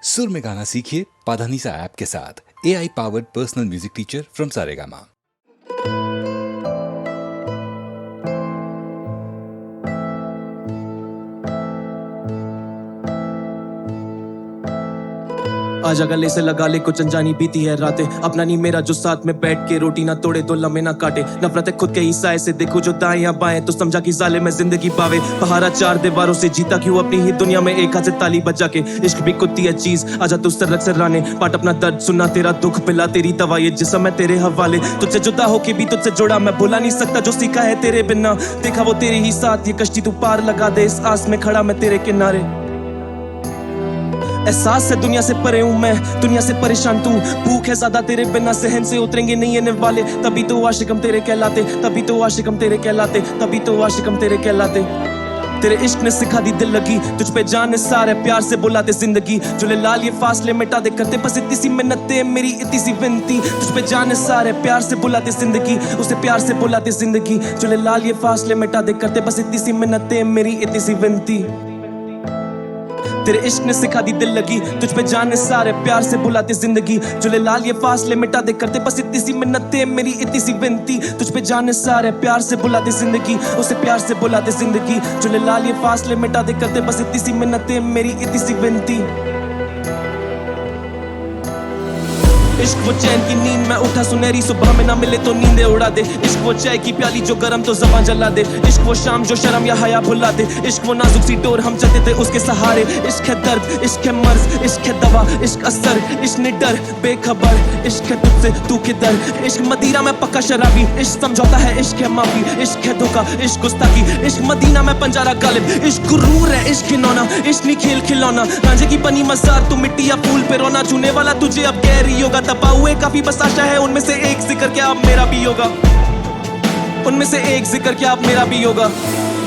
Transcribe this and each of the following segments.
सुर में गाना सीखिए पाधानीसा ऐप के साथ। AI powered personal music teacher from Saregama. आजा गले से लगा ले कुछ अनजानी बीती है रातें, अपना नहीं मेरा जो साथ में बैठ के रोटी ना तोड़े दो लम्हे ना काटे। नफरत है खुद के ही साए से, देखो जो दाएं या बाएं तो समझा कि जाले में जिंदगी पावे। पहाड़ा चार दीवारों से जीता क्यों अपनी ही दुनिया में एक हाथ से ताली बजा के। इश्क भी कुत्ती है चीज, आजा तू सरक से राने पाट अपना दर्द सुना, तेरा दुख पिला तेरी दवा ये जिस्म है तेरे हवाले। तुझसे जुदा होके भी तुझसे जुड़ा मैं भुला नहीं सकता जो सीखा है तेरे बिना। देखा वो तेरे ही साथ ये कश्ती तू पार लगा दे, इस आस में खड़ा मैं तेरे किनारे। एहसास से दुनिया से परे हूं मैं, दुनिया से परेशान तू। भूख है ज्यादा तेरे बिना सहन से उतरेंगे नहीं ये वाले। तभी तो आशिक हम तेरे कहलाते, तभी तो आशिक हम तेरे कहलाते, तभी तो आशिक हम तेरे कहलाते। तेरे इश्क ने सिखा दी दिल लगी, तुझ पे जान सारे प्यार से बुलाते जिंदगी। जुले लाल ये फासले मिटा दे करते बस इतनी सी मिन्नतें मेरी इतनी सी विनती। तुझ पे जान सारे प्यार से बुलाते जिंदगी, उसे प्यार से बुलाते जिंदगी। जुले लाल ये फासले मिटा दे करते बस इतनी सी मिन्नतें मेरी इतनी सी विनती। तेरे इश्क ने सिखा दी दिल लगी, तुझ पे जाने सारे प्यार से बुलाते जिंदगी। जुले लाल ये फासले मिटा दे करते बस इतनी सी मिन्नतें मेरी इतनी सी विनती। तुझ पे जाने सारे प्यार से बुलाते जिंदगी, उसे प्यार से बुलाते जिंदगी। जुले लाल ये फासले मिटा दे करते बस इतनी सी मिन्नतें मेरी इतनी सी विनती। इश्क वो चैन की नींद में उठा सुनहरी सुबह में ना मिले तो नींदे उड़ा दे। इश्क वो चाय की प्याली जो गरम तो ज़बान जला दे। इश्क वो शाम जो शर्म या हया भुला दे। इश्क वो नाजुक सी डोर हम चलते थे उसके सहारे। इश्क है दर्द, इश्क है मर्ज, इश्क है दवा, इश्क असर, इश्क ने डर बेखबर। इश्क है तुझसे तू किधर, इश्क मदीरा में पक्का शराबी। इश्क समझौता है, इश्क है माफी, इश्क है धोखा, इश्क गुस्ताखी। इश्क मदीना में पंजारा गालिब, इश्क गुरूर है, इश्क खिलौना, इश्क नहीं खेल खिलौना। रांझे की बनी मजार तू मिट्टी या फूल पे रोना। छूने वाला तुझे अब गहरी होगा, दबा हुए काफी बस आशा है उनमें से एक जिक्र क्या अब मेरा भी होगा। उनमें से एक जिक्र क्या अब मेरा भी होगा।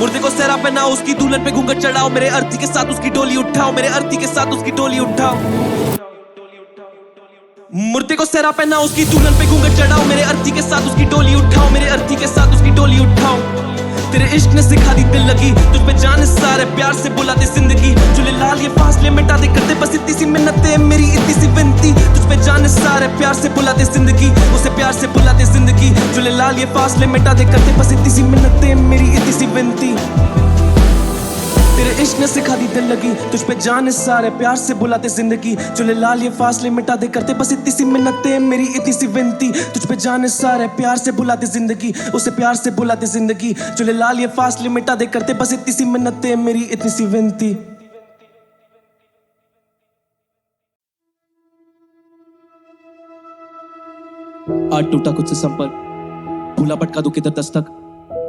मुर्दे को सहरा पहनाओ, उसकी दुल्हन पे घूंघट चढ़ाओ। मेरे अर्थी के साथ उसकी डोली उठाओ, मेरे अर्थी के साथ उसकी डोली उठाओ। मुर्दे को सहरा पहनाओ, उसकी दुल्हन पे घूंघट चढ़ाओ। मेरे अर्थी के साथ उसकी डोली उठाओ, मेरे अर्थी के साथ उसकी डोली उठाओ। तेरे इश्क ने सिखा दी दिल लगी, तुझ पे जान सारे प्यार से बुलाते जिंदगी। जुले लाल ये फासले मिटा दे करते बस इतनी सी मिन्नतें मेरी इतनी सी विनती। तुझ पे जान सारे प्यार से बुलाते जिंदगी, उसे प्यार से बुलाते जिंदगी। जुले लाल ये फासले मिटा दे करते बस इतनी सी मिन्नतें मेरी इतनी सी विनती। तेरे इश्क ने सिखा दी दिल लगी, तुझ पे जान सारे प्यार से बुलाते जिंदगी। जुले लाल ये फासले मिटा दे करते बस इतनी सी मिन्नतें मेरी इतनी सी विनती। तुझ पे जान सारे प्यार से बुलाते जिंदगी, उसे प्यार से बुलाते जिंदगी। जुले लाल ये फासले मिटा दे करते बस इतनी सी मिन्नतें मेरी इतनी सी विनती। आज टूटा कुछ से संपर्क, भूला भटका दो किधर दस्तक।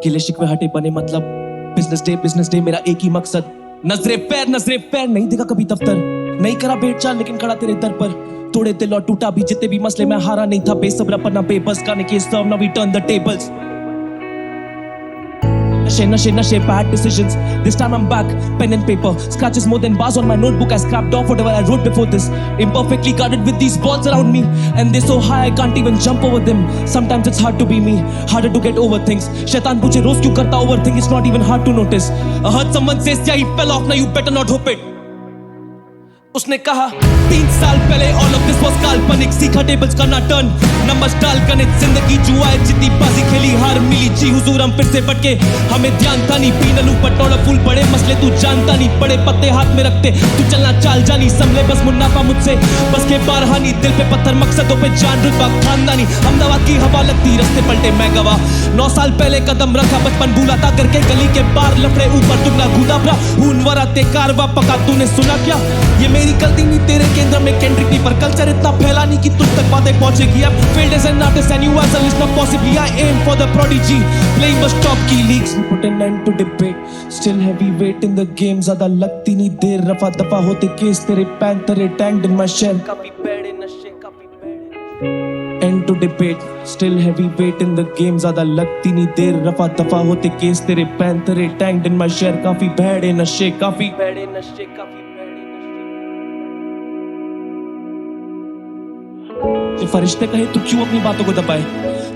गिले शिकवे हटे बने मतलब, बिजनेस डे मेरा एक ही मकसद। नजरे पैर नहीं देखा कभी दफ्तर, नहीं करा भेंट चाल लेकिन खड़ा तेरे दर पर। तोड़े दिल और टूटा भी जितने भी मसले, मैं हारा नहीं था बेसब्र पर ना बेबस। गाने के सर्व now we turn the tables। नशे bad decisions, this time I'm back, pen and paper, scratches more than bars on my notebook. I scrapped off whatever I wrote before this, imperfectly guarded with these balls around me, and they're so high I can't even jump over them. Sometimes it's hard to be me, harder to get over things. शैतान पूछे रोज क्यों करता overthink, it's not even hard to notice. I heard someone say yeah he fell off, now you better not hope it. उसने कहा 3 साल पहले all of this was काल्पनिक, सीखा टेबल्स करना टर्न, नंबर्स डाल गणित। जिंदगी जुआ है, जितनी बाजी खेली हार मिली। जी हुजूर हम फिर से भटके, हमें ध्यान था नहीं। पीनलू पटोड़ा फूल बड़े मसले तू जानता नहीं। बड़े पत्ते हाथ में रखते तू चलना चाल जानी। संभले बस मुन्नाफा मुझसे बस के बारहानी। दिल पे पत्थर मकसदों पे जान रुतबा खानदानी। अहमदाबाद की हवा लगती रस्ते पलटे मैं गवा। 9 साल पहले कदम रखा, बचपन भूला था करके गली के बार लफड़े ऊपर दुगना घूदा भरा। खून वरा ते कारवा पका, तूने सुना क्या? ये मेरी गलती नहीं, तेरे केंद्र में केंद्रिक नहीं, पर कल्चर इतना फैला नहीं कि तुझ तक बातें पहुंचेगी। अब failed as an artist and you as a listener possibly, I aim for the prodigy, playing bus top key leagues, put an end to debate, still heavyweight in the game, ज़्यादा लगती नहीं देर, रफा दफा होते केस तेरे पैंथरे tagged in my shell, काफी bad in नशे, काफी bad end to debate, still heavyweight in the game, ज़्यादा लगती नहीं देर, रफा दफा होते केस तेरे पैंथरे tagged in my shell, काफी bad in नशे, काफी bad in नशे, काफी फरिश्ते कहे तू क्यों अपनी बातों को दबाए,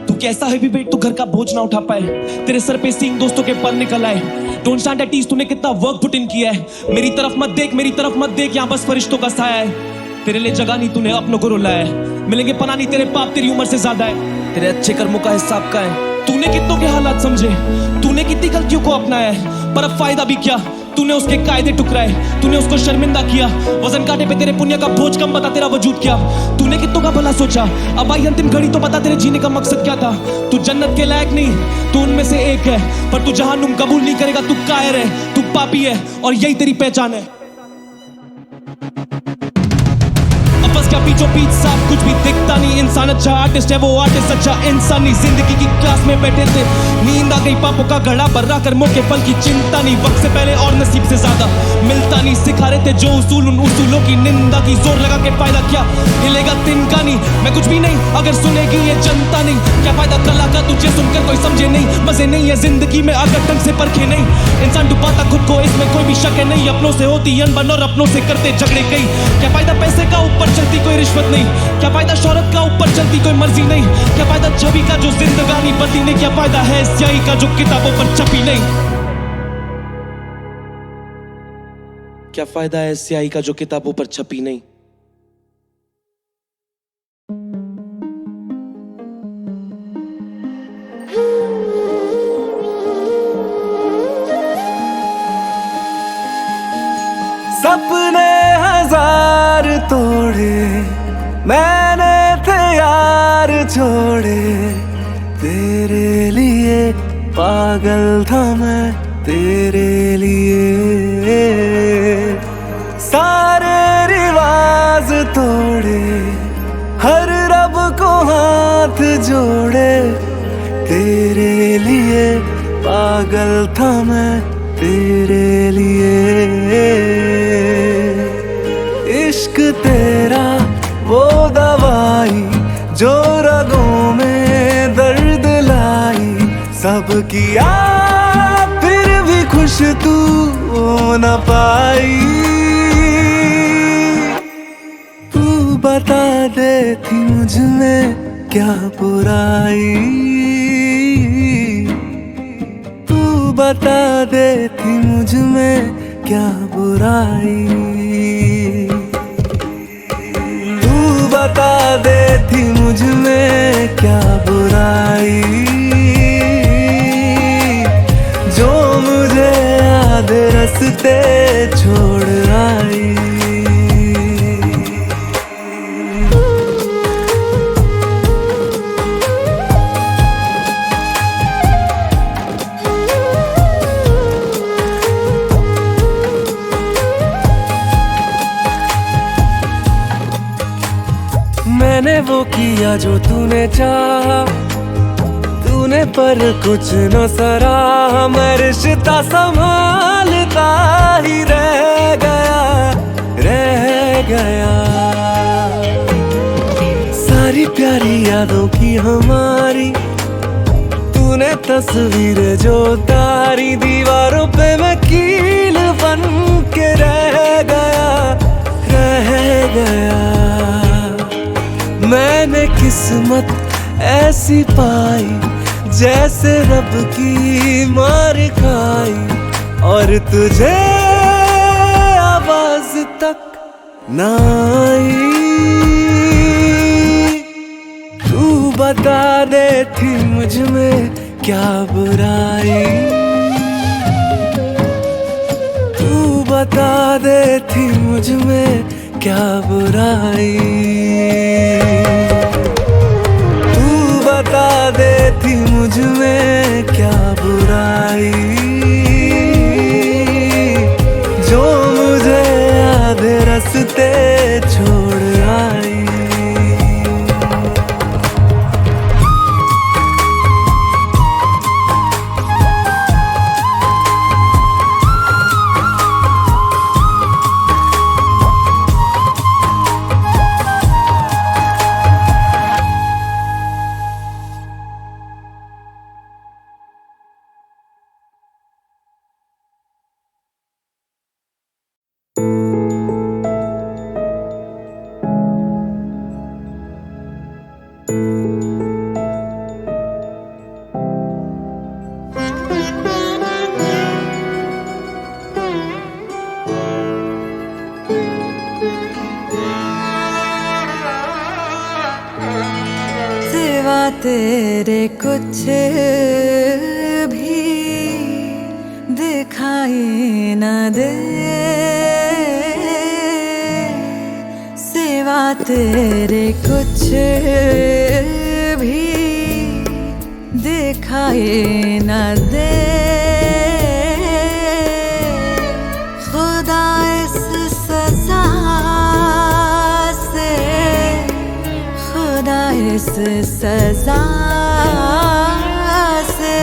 तू कैसा हैवी वेट तू घर का बोझ ना उठा पाए, तेरे सर पे सींग दोस्तों के पर निकल आए। डोंट स्टैंड एट ईज, तूने कितना वर्क पुट इन किया है। मेरी तरफ मत देख, मेरी तरफ मत देख, यहाँ बस फरिश्तों का साया है। तेरे लिए जगह नहीं, तूने अपनों को रुलाया है। मिलेंगे पना नहीं तेरे पाप, तेरी उम्र से ज्यादा है। तेरे अच्छे कर्मों का हिसाब का है। तूने कितनों के हालात समझे, तूने कितनी गलतियों को अपनाया है, पर अब फायदा भी क्या। तूने उसके कायदे टुकराए, तूने उसको शर्मिंदा किया। वजन काटे पे तेरे पुण्य का बोझ कम, बता तेरा वजूद क्या। तूने कितनों का भला सोचा, अब आई अंतिम घड़ी तो बता तेरे जीने का मकसद क्या था। तू जन्नत के लायक नहीं, तू उनमें से एक है, पर तू जहन्नुम कबूल नहीं करेगा। तू कायर है, तू पापी है, और यही तेरी पहचान है। बस क्या पीछो पीछ साफ कुछ भी दिखता नहीं। इंसान अच्छा आर्टिस्ट है, वो आर्टिस्ट अच्छा इंसान नहीं। जिंदगी की क्लास में बैठे थे, नींद आ गई, पापों का घड़ा बर्रा कर मौके पल की चिंता नहीं। वक्त से पहले और नसीब से ज्यादा मिलता नहीं। सिखा रहे थे जो उसूल, उन उसूलों की निंदा की। जोर लगा के फायदा क्या, हिलेगा तिनका नहीं। मैं कुछ भी नहीं अगर सुनेगी ये जनता नहीं। क्या फायदा कला का तुझे सुनकर कोई समझे नहीं। मजे नहीं है जिंदगी में अगर ढंग से परखे नहीं। इंसान डुबाता खुद को, इसमें कोई भी शक है नहीं। अपनों से होती अनबन और अपनों से करते झगड़े कई। क्या फायदा पैसे का ऊपर चलती कोई रिश्वत नहीं। क्या फायदा शौहरत का ऊपर चलती कोई मर्जी नहीं। क्या फायदा छवि का जो जिंदगानी बदली नहीं। क्या फायदा है स्याही का जो किताबों पर छपी नहीं। क्या फायदा है स्याही का जो किताबों पर छपी नहीं। सपने हजार तोड़े मैंने थे यार छोड़े। तेरे लिए पागल था मैं, तेरे लिए सारे रिवाज तोड़े। हर रब को हाथ जोड़े, तेरे लिए पागल था मैं, तेरे लिए। इश्क तेरा वो दवाई जो रगों में दर्द लाई। सब किया फिर भी खुश तू हो न पाई। तू बता दे थी मुझ में क्या बुराई। तू बता दे थी मुझ में क्या बुराई। तू बता दे थी मुझ में क्या बुराई, जो मुझे आधे रास्ते छोड़ आई। मैंने वो किया जो तूने चाहा, तूने पर कुछ न सराहा। मैं रिश्ता संभालता ही रह गया, रह गया। सारी प्यारी यादों की हमारी तूने तस्वीर जो तारी। दीवारों पे मैं कील बन के रह गया, रह गया। मैंने किस्मत ऐसी पाई जैसे रब की मार खाई। और तुझे आवाज तक ना आई। तू बता दे थी मुझ में क्या बुराई। तू बता दे थी मुझ में क्या बुराई। तू बता दे थी मुझ में क्या बुराई, जो मुझे आधे रास्ते छोड़ आई। तेरे कुछ भी दिखाई न दे, सिवा तेरे कुछ भी दिखाई न दे। खुदा इस सजा से, खुदा इस सजा से,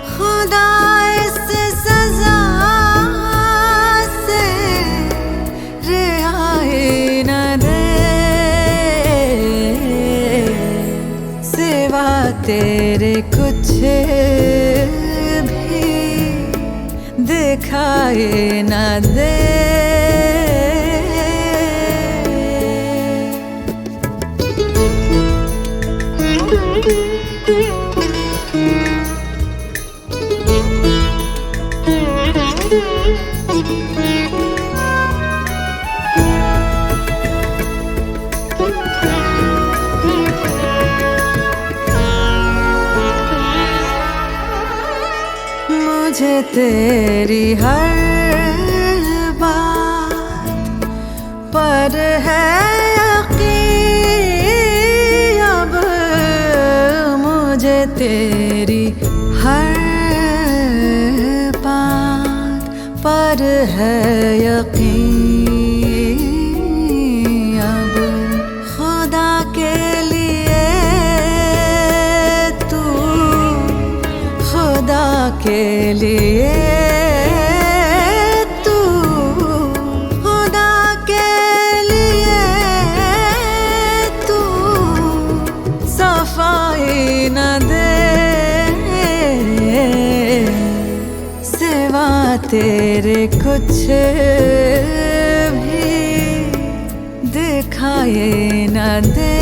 खुदा इस सजा से रिहाई न दे, सिवा तेरे कुछ भी दिखाई न दे। मुझे तेरी हर बात पर है यकीन, अब मुझे तेरी हर बात पर है यकीन। अब खुदा के लिए तू, खुदा के लिए तू, खुदा के लिए तू सफाई न दे, सिवा तेरे कुछ भी दिखाई न दे।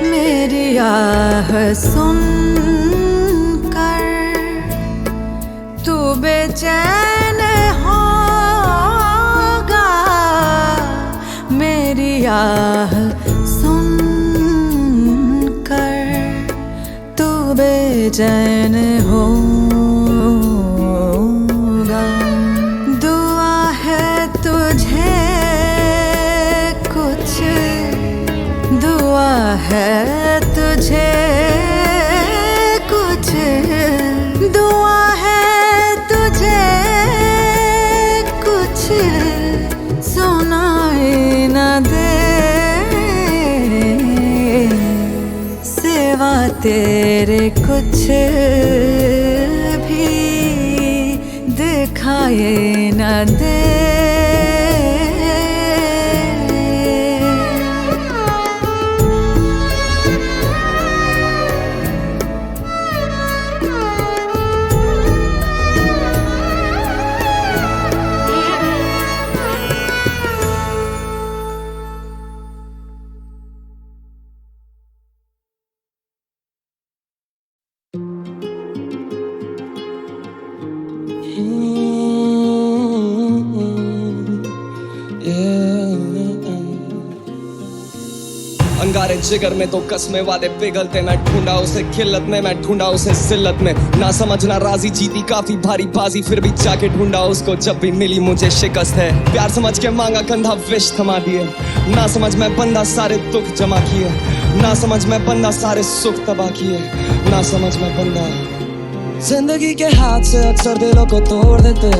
मेरी आह सुन कर तू बेचैन होगा, मेरी आह सुन कर तू बेचैन होगा। दुआ है तुझे कुछ, दुआ है तुझे कुछ, दुआ है तुझे कुछ सुनाई न दे, सिवा तेरे कुछ भी दिखाई न दे। अंगारे जिगर में तो कसमे वादे पिघलते, मैं ढूंढा उसे खिल्लत में, मैं ढूंढा उसे जिल्लत में। ना समझना राजी जीती काफी भारी बाजी, फिर भी जाके ढूंढा उसको जब भी मिली मुझे शिकस्त है। प्यार समझ के मांगा कंधा विष थमा दिए, ना समझ में बंदा सारे दुख जमा किए, ना समझ में बंदा सारे सुख तबाह किए, ना समझ में बंदा। जिंदगी के हाथ से अक्सर दिलों को तोड़ देते,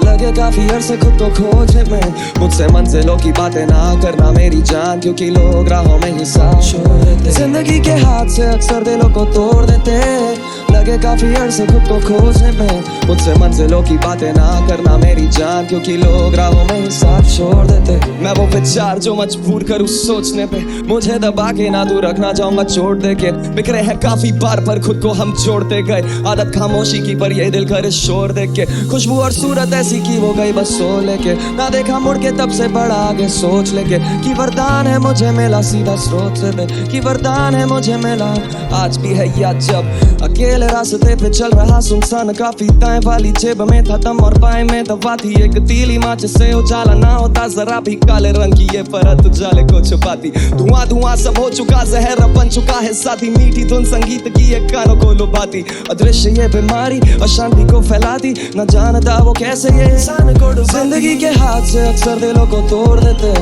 लगे काफी अरसे खुद को खोजने में। मुझसे मंजिलों की बातें ना करना मेरी जान, क्योंकि लोग राहों में ही साथ छोड़ देते। जिंदगी के हाथ से अक्सर दिलों को तोड़ देते, लगे काफी अरसे खुद को खोजने में, मुझसे मंजिलों की बातें ना करना मेरी जान, क्योंकि लोग राहों में ही साथ छोड़ देते। मैं वो विचार जो मजबूर करूँ सोचने पे, मुझे दबा के ना तू रखना चाहूंगा छोड़ दे के। बिखरे हैं काफी बार पर खुद को हम जोड़ते गए, आदत खामोशी की पर ये दिल करे शोर देख के। खुशबू और सूरत ऐसी की वो गई बस सो लेके, ना देखा मुड़ के तब से बड़ा आगे सोच लेके। कि वरदान है मुझे मिला सीधा स्रोत से दे, कि वरदान है मुझे मिला। आज भी है याद जब अकेले रास्ते पे चल रहा सुनसान, काफी दाएं वाली जेब में था दम और बाएं में दवा थी एक तीली माच से उजाला ना होता जरा भी, काले रंग की ये परत उजाले को छुपाती। धुआं धुआं सब हो चुका, जहर बन चुका है साथी, मीठी धुन संगीत की ये कानों को लुभाती। अदृश्य ये बीमारी अशांति को फैलाती, न जानता वो कैसे ये इंसान को डुबाती। जिंदगी के हाथ से अक्सर दिलों को तोड़ देते,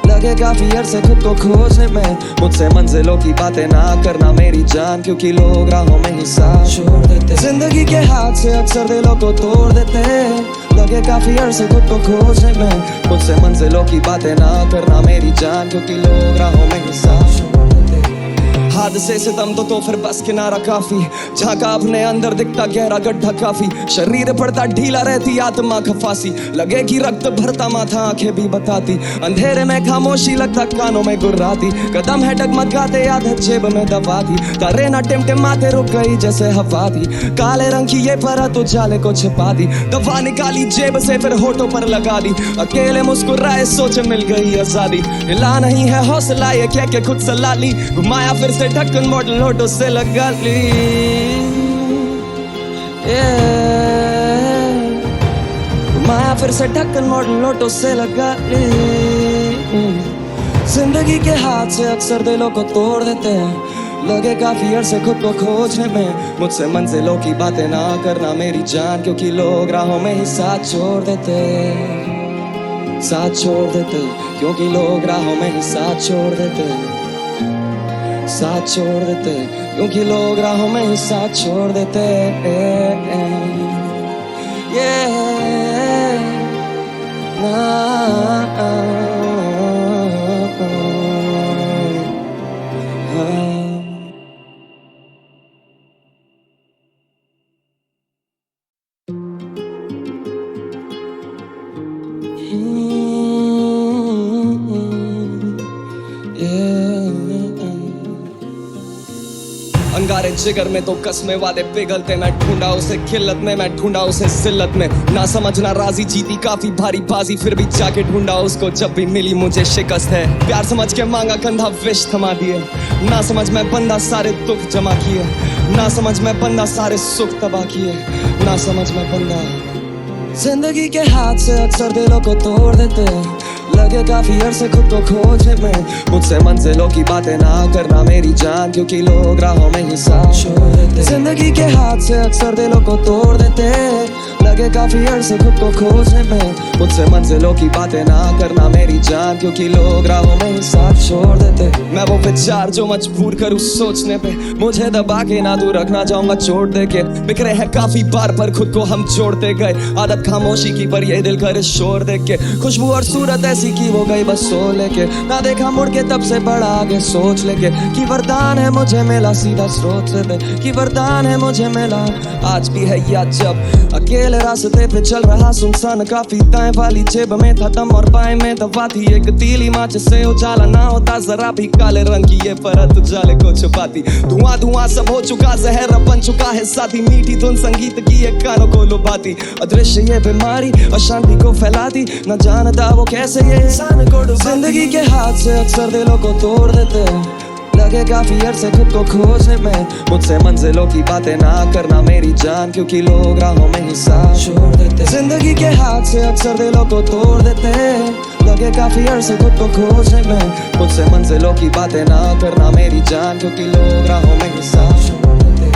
लगे काफी अरसे खुद को खोजने में, मुझसे मंजिलों की बातें ना करना मेरी जान, क्योंकि लोग राहों में ही साथ छोड़ देते। जिंदगी के हाथ से अक्सर दिलों को तोड़ देते, लगे काफी अरसे खुद को खोजने में, मुझसे मंजिलों की बातें ना करना मेरी जान, क्योंकि लोग राहों में ही साथ छोड़ देते। हादसे से दम तो फिर बस किनारा काफी, झांका अपने अंदर दिखता गहरा गड्ढा काफी। शरीर पड़ता ढीला रहती आत्मा खफासी, लगे कि रक्त भरता माथा आंखें भी बताती। अंधेरे में खामोशी लगता कानों में गुर्राती, कदम है डगमगाते आदत जेब में दबा दी। तारे ना टिमटिमाते रुक गई जैसे हवा थी, काले रंग की ये परत उजाले को छिपा दी। दवा निकाली जेब से फिर होठों पर लगा दी, अकेले मुस्कुराए सोच मिल गई आजादी। हिला नहीं है हौसला ये कह के खुद सलाह ली, घुमाया फिर से ढक्कन मॉडल होठों से लगा ली। घुमाया फिर से ढक्कन मॉडल होठों से लगा ली। जिंदगी के हाथ से अक्सर दिलों को तोड़ देते हैं, लगे काफी अरसे खुद को खोजने में, मुझसे मंजिलों की बातें ना करना मेरी जान, क्योंकि लोग राहों में ही साथ छोड़ देते, साथ छोड़ देते। क्योंकि लोग राहों में ही साथ छोड़ देते, साथ छोड़ देते। क्योंकि लोग राहों में ही साथ छोड़ देते। अंगारे जिगर में तो कसमे वादे पिघलते, मैं ढूंढा उसे खिल्लत में, मैं ढूंढा उसे जिल्लत में। ना समझना राजी जीती काफी भारी बाजी, फिर भी जाके ढूंढा उसको जब भी मिली मुझे शिकस्त है। प्यार समझ के मांगा कंधा विष थमा दिए, ना समझ में बंदा सारे दुख जमा किए, ना समझ में बंदा सारे सुख तबाह किए, ना समझ में बंदा। जिंदगी के हाथ से अक्सर दिलों को तोड़ देते, लगे काफी अरसे खुद को खोजने में, मुझसे मंजिलों की बातें ना करना मेरी जान, क्योंकि लोग राहों में ही साथ छोड़ देते। जिंदगी के हाथ से अक्सर दिलों को तोड़ देते, लगे काफी अरसे खुद को खोजने में, मुझसे मंजिलों की बातें ना करना मेरी जान, क्योंकि लोग राहों में ही साथ छोड़ देते। मैं वो विचार जो मजबूर करूँ सोचने पे, मुझे दबा के ना तू रखना चाहूंगा छोड़ दे के। बिखरे हैं काफी बार पर खुद को हम जोड़ते गए, आदत खामोशी की पर ये दिल करे शोर देख के। खुशबू और सूरत ऐसी की वो गई बस सो लेके, ना देखा मुड़ के तब से बड़ा आगे सोच लेके। कि वरदान है मुझे मिला सीधा स्रोत से दे, कि वरदान है मुझे मिला। आज भी है याद जब अकेले रास्ते पे चल रहा सुनसान, काफी दाएं वाली जेब में था दम और बाएं में दवा थी एक तीली माच से उजाला ना होता जरा भी, काले रंग की ये परत उजाले को छुपाती। धुआं धुआं सब हो चुका, जहर बन चुका है साथी, मीठी धुन संगीत की ये कानों को लुभाती। अदृश्य ये बीमारी अशांति को फैलाती, न जानता वो कैसे ये इंसान को डुबाती। जिंदगी के हाथ से अक्सर दिलों को तोड़ देते, लगे काफी अरसे खुद को खोजने में, मुझसे मंजिलों की बातें ना करना मेरी जान, क्योंकि लोग राहों में ही साथ छोड़ देते। जिंदगी के हाथ से अक्सर दिलों को तोड़ देते, लगे काफी अरसे खुद को खोजने में, मुझसे मंजिलों की बातें ना करना मेरी जान, क्योंकि लोग राहों में ही साथ छोड़ देते।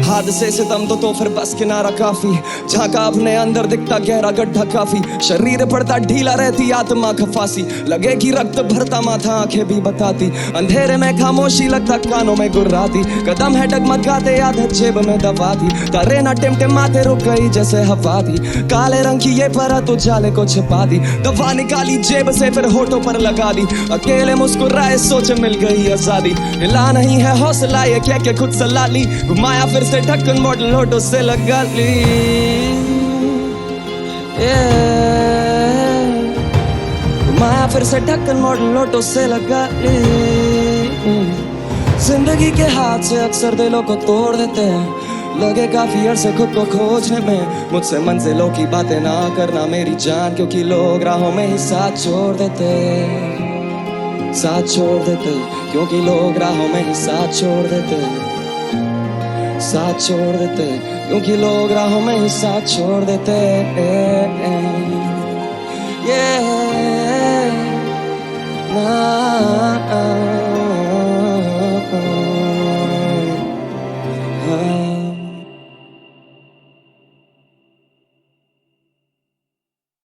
हादसे से दम तो फिर बस किनारा काफी, झांका अपने अंदर दिखता गहरा गड्ढा काफी। शरीर पड़ता ढीला रहती आत्मा खफासी, लगे कि रक्त भरता माथा आंखें भी बताती। अंधेरे में खामोशी लगता कानों में गुर्राती, कदम है डगमगाते आदत जेब में दबा दी। तारे ना टिमटिमाते रुक गई जैसे हवा थी, काले रंग की ये परत उजाले को छिपा दी। दवा निकाली जेब से फिर होठों पर लगा दी, अकेले मुस्कुराए सोच मिल गई आजादी। हिला नहीं है हौसला ये कह के खुद सलाह ली, घुमाया फिर से से ढक्कन बॉटल होठों से लगा ली। माया फिर से ढक्कन बॉटल होठों से लगा ली। जिंदगी के हाथ से अक्सर दिलों को तोड़ देते हैं, लगे काफी अरसे खुद को खोजने में। मुझसे मंजिलों की बातें ना करना मेरी जान, क्योंकि लोग राहों में ही साथ छोड़ देते, साथ छोड़ देते, क्योंकि लोग राहों में ही साथ छोड़ देते, साथ छोड़ देते, क्योंकि लोग राहों में ही साथ छोड़ देते। Yeah, nah.